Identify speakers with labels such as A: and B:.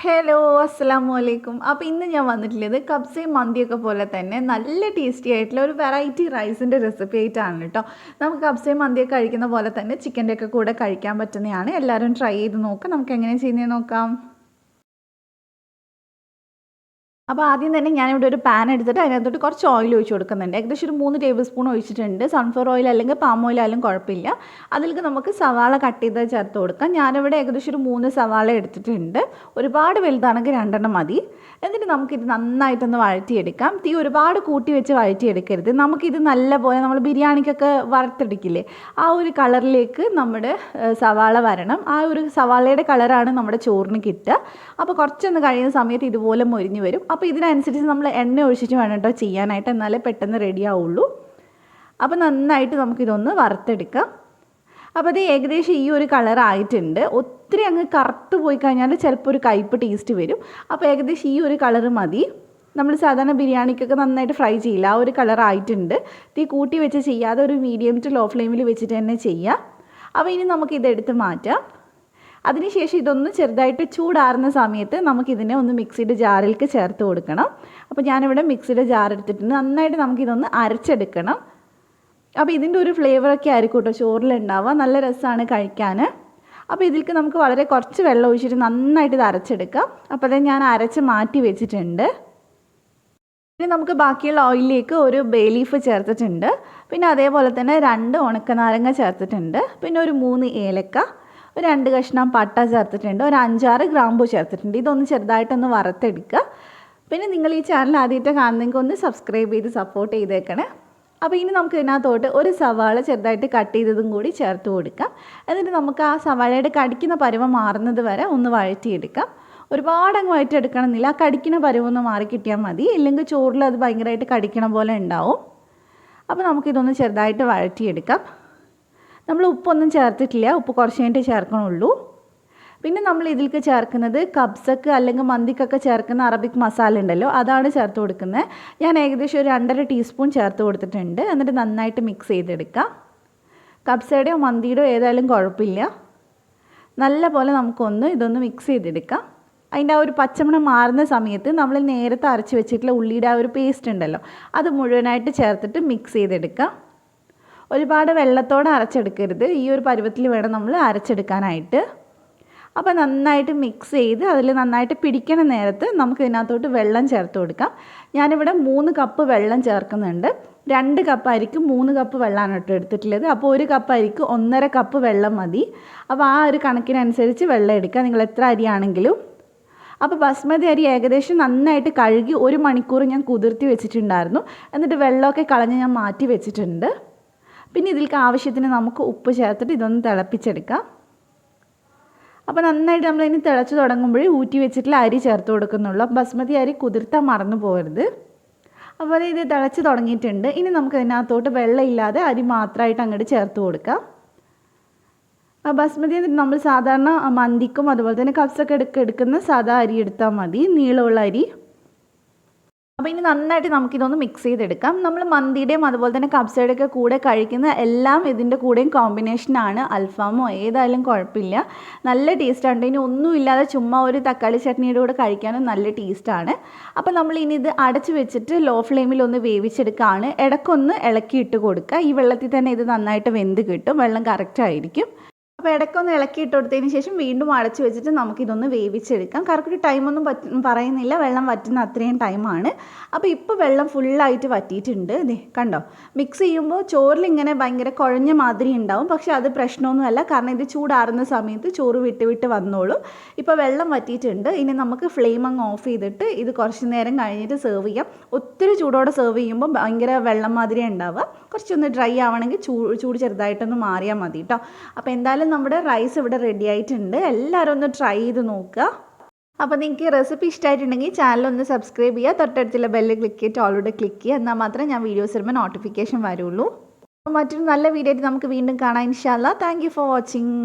A: Hello അസ്സലാമു അലൈക്കും. അപ്പോൾ ഇന്ന് ഞാൻ വന്നിട്ടുള്ളത് കബ്സയും മന്തിയൊക്കെ പോലെ തന്നെ നല്ല ടേസ്റ്റി ആയിട്ടുള്ള ഒരു വെറൈറ്റി റൈസിൻ്റെ റെസിപ്പി ആയിട്ടാണ് കേട്ടോ. നമുക്ക് കബ്സയും മന്തിയൊക്കെ കഴിക്കുന്ന പോലെ തന്നെ ചിക്കൻ്റെ ഒക്കെ കൂടെ കഴിക്കാൻ പറ്റുന്നതാണ്. എല്ലാവരും ട്രൈ ചെയ്ത് നോക്കാം. നമുക്ക് എങ്ങനെ ചെയ്യുന്നത് നോക്കാം. അപ്പോൾ ആദ്യം തന്നെ ഞാനിവിടെ ഒരു പാൻ എടുത്തിട്ട് അതിനകത്തോട്ട് കുറച്ച് ഓയിൽ ഒഴിച്ച് കൊടുക്കുന്നുണ്ട്. ഏകദേശം ഒരു 3 ടേബിൾ സ്പൂൺ ഒഴിച്ചിട്ടുണ്ട്. സൺഫ്ലവർ ഓയിൽ അല്ലെങ്കിൽ പാം ഓയിൽ ആയാലും കുഴപ്പമില്ല. അതിലേക്ക് നമുക്ക് സവാള കട്ട് ചെയ്ത് ചേർത്ത് കൊടുക്കാം. ഞാനിവിടെ ഏകദേശം ഒരു 3 സവാള എടുത്തിട്ടുണ്ട്. ഒരുപാട് വലുതാണെങ്കിൽ 2 മതി. എന്നിട്ട് നമുക്കിത് നന്നായിട്ടൊന്ന് വഴറ്റിയെടുക്കാം. തീ ഒരുപാട് കൂട്ടി വെച്ച് വഴറ്റിയെടുക്കരുത്. നമുക്കിത് നല്ലപോലെ നമ്മൾ ബിരിയാണിക്കൊക്കെ വറുത്തെടുക്കില്ലേ, ആ ഒരു കളറിലേക്ക് നമ്മുടെ സവാള വരണം. ആ ഒരു സവാളയുടെ കളറാണ് നമ്മുടെ ചോറിന് കിട്ടുക. അപ്പോൾ കുറച്ചൊന്ന് കഴിയുന്ന സമയത്ത് ഇതുപോലെ മൊരിഞ്ഞ് വരും. അപ്പോൾ ഇതിനനുസരിച്ച് നമ്മൾ എണ്ണ ഒഴിച്ചിട്ട് വേണം കേട്ടോ ചെയ്യാനായിട്ട്, എന്നാലേ പെട്ടെന്ന് റെഡി ആവുള്ളൂ. അപ്പോൾ നന്നായിട്ട് നമുക്കിതൊന്ന് വറുത്തെടുക്കാം. അപ്പോൾ അത് ഏകദേശം ഈ ഒരു കളറായിട്ടുണ്ട്. ഒത്തിരി അങ്ങ് കറുത്ത് പോയി കഴിഞ്ഞാൽ ചിലപ്പോൾ ഒരു കയ്പ്പ് ടേസ്റ്റ് വരും. അപ്പോൾ ഏകദേശം ഈ ഒരു കളറ് മതി. നമ്മൾ സാധാരണ ബിരിയാണിക്കൊക്കെ നന്നായിട്ട് ഫ്രൈ ചെയ്യില്ല, ആ ഒരു കളറായിട്ടുണ്ട്. തീ കൂട്ടി വെച്ച് ചെയ്യാതെ ഒരു മീഡിയം ടു ലോ ഫ്ലെയിമിൽ വെച്ചിട്ട് തന്നെ ചെയ്യാം. അപ്പോൾ ഇനി നമുക്കിതെടുത്ത് മാറ്റാം. അതിനുശേഷം ഇതൊന്ന് ചെറുതായിട്ട് ചൂടാറുന്ന സമയത്ത് നമുക്കിതിനെ ഒന്ന് മിക്സിയുടെ ജാറിലേക്ക് ചേർത്ത് കൊടുക്കണം. അപ്പോൾ ഞാനിവിടെ മിക്സിയുടെ ജാർ എടുത്തിട്ടുണ്ട്. നന്നായിട്ട് നമുക്കിതൊന്ന് അരച്ചെടുക്കണം. അപ്പോൾ ഇതിൻ്റെ ഒരു ഫ്ലേവറൊക്കെ ആയിരിക്കും കേട്ടോ ചോറിലുണ്ടാവുക. നല്ല രസമാണ് കഴിക്കാൻ. അപ്പോൾ ഇതിലേക്ക് നമുക്ക് വളരെ കുറച്ച് വെള്ളം ഒഴിച്ചിട്ട് നന്നായിട്ട് ഇത് അരച്ചെടുക്കാം. അപ്പോൾ അത് ഞാൻ അരച്ച് മാറ്റി വെച്ചിട്ടുണ്ട്. ഇനി നമുക്ക് ബാക്കിയുള്ള ഓയിലിലേക്ക് ഒരു ബേ ലീഫ് ചേർത്തിട്ടുണ്ട്. പിന്നെ അതേപോലെ തന്നെ 2 ഉണക്കനാരങ്ങ ചേർത്തിട്ടുണ്ട്. പിന്നെ ഒരു 3 ഏലക്ക, ഒരു 2 കഷ്ണം പട്ട ചേർത്തിട്ടുണ്ട്, ഒരു 5-6 ഗ്രാമ്പൂ ചേർത്തിട്ടുണ്ട്. ഇതൊന്ന് ചെറുതായിട്ടൊന്ന് വറുത്തെടുക്കുക. പിന്നെ നിങ്ങൾ ഈ ചാനൽ ആദ്യമായിട്ട് കാണുന്നെങ്കിൽ ഒന്ന് സബ്സ്ക്രൈബ് ചെയ്ത് സപ്പോർട്ട് ചെയ്തേക്കണേ. അപ്പോൾ ഇനി നമുക്ക് ഇതിനകത്തോട്ട് ഒരു സവാള ചെറുതായിട്ട് കട്ട് ചെയ്തതും കൂടി ചേർത്ത് കൊടുക്കാം. എന്നിട്ട് നമുക്ക് ആ സവാളയുടെ കടിക്കുന്ന പരുവം മാറുന്നത് വരെ ഒന്ന് വഴറ്റിയെടുക്കാം. ഒരുപാട് അങ്ങ് വഴറ്റിയെടുക്കണമെന്നില്ല, ആ കടിക്കുന്ന പരുവം ഒന്ന് മാറി കിട്ടിയാൽ മതി. ഇല്ലെങ്കിൽ ചോറിൽ അത് ഭയങ്കരമായിട്ട് കടിക്കണ പോലെ ഉണ്ടാവും. അപ്പോൾ നമുക്കിതൊന്ന് ചെറുതായിട്ട് വഴറ്റിയെടുക്കാം. നമ്മൾ ഉപ്പൊന്നും ചേർത്തിട്ടില്ല, ഉപ്പ് കുറച്ച് കഴിഞ്ഞിട്ട് ചേർക്കണുള്ളൂ. പിന്നെ നമ്മൾ ഇതിലേക്ക് ചേർക്കുന്നത് കബ്സക്ക് അല്ലെങ്കിൽ മന്തിക്കൊക്കെ ചേർക്കുന്ന അറബിക് മസാല ഉണ്ടല്ലോ, അതാണ് ചേർത്ത് കൊടുക്കുന്നത്. ഞാൻ ഏകദേശം ഒരു 2.5 ടീസ്പൂൺ ചേർത്ത് കൊടുത്തിട്ടുണ്ട്. എന്നിട്ട് നന്നായിട്ട് മിക്സ് ചെയ്തെടുക്കാം. കബ്സയുടെയോ മന്തിയുടെയോ ഏതായാലും കുഴപ്പമില്ല. നല്ല പോലെ നമുക്കൊന്ന് ഇതൊന്ന് മിക്സ് ചെയ്തെടുക്കാം. അതിൻ്റെ ആ ഒരു പച്ചമണം മാറുന്ന സമയത്ത് നമ്മൾ നേരത്തെ അരച്ച് വെച്ചിട്ടുള്ള ഉള്ളിയുടെ ആ ഒരു പേസ്റ്റ് ഉണ്ടല്ലോ, അത് മുഴുവനായിട്ട് ചേർത്തിട്ട് മിക്സ് ചെയ്തെടുക്കാം. ഒരുപാട് വെള്ളത്തോടെ അരച്ചെടുക്കരുത്, ഈ ഒരു പരുവത്തിൽ വേണം നമ്മൾ അരച്ചെടുക്കാനായിട്ട്. അപ്പോൾ നന്നായിട്ട് മിക്സ് ചെയ്ത് അതിൽ നന്നായിട്ട് പിടിക്കണ നേരത്ത് നമുക്ക് ഇതിനകത്തോട്ട് വെള്ളം ചേർത്ത് കൊടുക്കാം. ഞാനിവിടെ 3 കപ്പ് വെള്ളം ചേർക്കുന്നുണ്ട്. 2 കപ്പ് അരിക്ക് 3 കപ്പ് വെള്ളമാണ് കേട്ടോ എടുത്തിട്ടുള്ളത്. അപ്പോൾ 1 കപ്പ് അരിക്ക് 1.5 കപ്പ് വെള്ളം മതി. അപ്പോൾ ആ ഒരു കണക്കിനനുസരിച്ച് വെള്ളം എടുക്കുക, നിങ്ങൾ എത്ര അരിയാണെങ്കിലും. അപ്പോൾ ബസ്മതി അരി ഏകദേശം നന്നായിട്ട് കഴുകി 1 മണിക്കൂർ ഞാൻ കുതിർത്തി വെച്ചിട്ടുണ്ടായിരുന്നു. എന്നിട്ട് വെള്ളമൊക്കെ കളഞ്ഞ് ഞാൻ മാറ്റി വെച്ചിട്ടുണ്ട്. പിന്നെ ഇതിലേക്ക് ആവശ്യത്തിന് നമുക്ക് ഉപ്പ് ചേർത്തിട്ട് ഇതൊന്ന് തിളപ്പിച്ചെടുക്കാം. അപ്പോൾ നന്നായിട്ട് നമ്മളിനി തിളച്ച് തുടങ്ങുമ്പോഴേ ഊറ്റി വെച്ചിട്ടുള്ള അരി ചേർത്ത് കൊടുക്കുന്നുള്ളൂ. ബസ്മതി അരി കുതിർത്താൻ മറന്നു പോകരുത്. അപ്പോൾ ഇത് തിളച്ച് തുടങ്ങിയിട്ടുണ്ട്. ഇനി നമുക്ക് ഇതിനകത്തോട്ട് വെള്ളമില്ലാതെ അരി മാത്രമായിട്ട് അങ്ങോട്ട് ചേർത്ത് കൊടുക്കാം. ബസ്മതി നമ്മൾ സാധാരണ മന്തിക്കും അതുപോലെ തന്നെ കബ്സൊക്കെ എടുക്കുന്ന സാധാ അരി എടുത്താൽ മതി, നീളമുള്ള അരി. അപ്പോൾ ഇനി നന്നായിട്ട് നമുക്കിതൊന്ന് മിക്സ് ചെയ്തെടുക്കാം. നമ്മൾ മന്തിയുടെയും അതുപോലെ തന്നെ കബ്സയുടെയൊക്കെ കൂടെ കഴിക്കുന്ന എല്ലാം ഇതിൻ്റെ കൂടെയും കോമ്പിനേഷനാണ്. അൽഫാമോ ഏതായാലും കുഴപ്പമില്ല, നല്ല ടേസ്റ്റാണ്. ഇനി ഒന്നുമില്ലാതെ ചുമ്മാ ഒരു തക്കാളി ചട്നിയുടെ കൂടെ കഴിക്കാനും നല്ല ടേസ്റ്റാണ്. അപ്പോൾ നമ്മൾ ഇനി ഇത് അടച്ച് വെച്ചിട്ട് ലോ ഫ്ലെയിമിൽ ഒന്ന് വേവിച്ചെടുക്കുകയാണ്. ഇടയ്ക്കൊന്ന് ഇളക്കിയിട്ട് കൊടുക്കുക. ഈ വെള്ളത്തിൽ തന്നെ ഇത് നന്നായിട്ട് വെന്ത് കിട്ടും, വെള്ളം കറക്റ്റ് ആയിരിക്കും. അപ്പോൾ ഇടയ്ക്കൊന്ന് ഇളക്കിയിട്ട് കൊടുത്തതിന് ശേഷം വീണ്ടും അടച്ച് വെച്ചിട്ട് നമുക്കിതൊന്ന് വേവിച്ചെടുക്കാം. കറക്റ്റ് ടൈമൊന്നും പറയുന്നില്ല, വെള്ളം വറ്റുന്ന അത്രയും ടൈമാണ്. അപ്പോൾ ഇപ്പോൾ വെള്ളം ഫുള്ളായിട്ട് വറ്റിയിട്ടുണ്ട്. ഇതേ കണ്ടോ, മിക്സ് ചെയ്യുമ്പോൾ ചോറിൽ ഇങ്ങനെ ഭയങ്കര കുഴഞ്ഞ മാതിരി ഉണ്ടാവും. പക്ഷേ അത് പ്രശ്നമൊന്നുമല്ല, കാരണം ഇത് ചൂടാറുന്ന സമയത്ത് ചോറ് വിട്ട് വിട്ട് വന്നോളും. ഇപ്പോൾ വെള്ളം വറ്റിയിട്ടുണ്ട്. ഇനി നമുക്ക് ഫ്ലെയിം അങ്ങ് ഓഫ് ചെയ്തിട്ട് ഇത് കുറച്ച് നേരം കഴിഞ്ഞിട്ട് സെർവ് ചെയ്യാം. ഒത്തിരി ചൂടോടെ സെർവ് ചെയ്യുമ്പോൾ ഭയങ്കര വെള്ളം മാതിരി ഉണ്ടാവുക. കുറച്ചൊന്ന് ഡ്രൈ ആവണമെങ്കിൽ ചൂട് ചെറുതായിട്ടൊന്ന് മാറിയാൽ മതി കേട്ടോ. അപ്പോൾ എന്തായാലും നമ്മുടെ റൈസ് ഇവിടെ റെഡി ആയിട്ടുണ്ട്. എല്ലാവരും ഒന്ന് ട്രൈ ചെയ്ത് നോക്കുക. അപ്പോൾ നിങ്ങൾക്ക് ഈ റെസിപ്പി ഇഷ്ടമായിട്ടുണ്ടെങ്കിൽ ചാനലൊന്ന് സബ്സ്ക്രൈബ് ചെയ്യുക, തൊട്ടടുത്തുള്ള ബെല്ല് ക്ലിക്ക് ചെയ്തിട്ട് ഓളോട് ക്ലിക്ക് ചെയ്യുക. എന്നാൽ മാത്രമേ ഞാൻ വീഡിയോസ് വരുമ്പോൾ നോട്ടിഫിക്കേഷൻ വരുള്ളൂ. അപ്പോൾ മറ്റൊരു നല്ല വീഡിയോ ആയിട്ട് നമുക്ക് വീണ്ടും കാണാം ഇൻഷാ അല്ലാ. Thank you for watching.